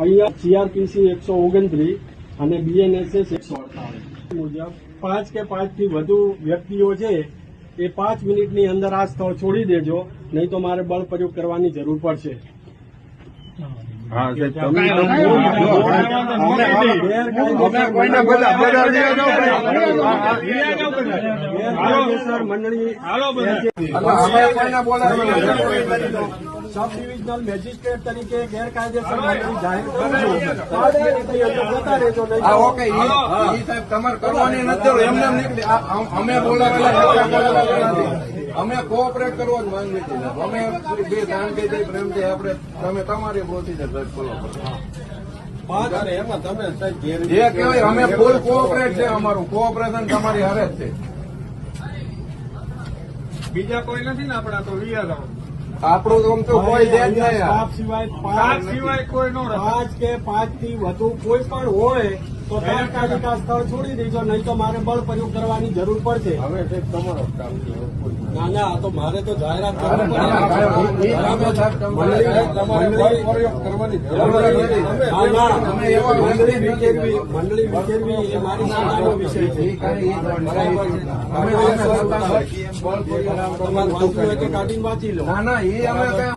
અહીંયા CRPC 129 અને BNSS 148 મુજબ 5 કે 5 થી વધુ વ્યક્તિઓ છે એ 5 મિનિટની અંદર આ સ્થળ છોડી દેજો, નહીં તો મારે બળ પ્રયોગ કરવાની જરૂર પડશે. ગેરકાયદેસર મંડળી સબ ડિવિઝનલ મેજિસ્ટ્રેટ તરીકે ગેરકાયદેસર મંડળી જાહેર જતા રહેજો. ઓકે, સાહેબ તમારે કરવાની નથી, એમને નીકળી અમે બોલાવેલા, અમે કોઓપરેટ કરવા જ માંગીએ છીએ. અમે બે શાંતિથી પ્રેમથી આપણે તમે તમારી પ્રોસીજર ફોલો કરો. એમાં તમે જે કહેવાય અમે ફૂલ કોઓપરેટ છે, અમારું કોઓપરેશન તમારી હારે જ છે. બીજા કોઈ નથી ને આપડા તો રિયા આપણું આમ તો કોઈ છે જ નહીં. સ્ટાફ સિવાય કોઈ નો 5 કે 5 થી વધુ કોઈ પણ હોય તો તાત્કાલિક આ સ્થળ છોડી દેજો, નહીં તો મારે બળ પ્રયોગ કરવાની જરૂર પડશે. હવે સાહેબ તમારો સ્ટાફ છે. ના ના, આ તો મારે તો જાહેરાત કરવી પડે. મંડળી વિખેરવી એ મારી સામેનો વિષય છે. તમારે વાંચવું હોય તો કાઢીને વાંચી લો. ના ના, એ અમે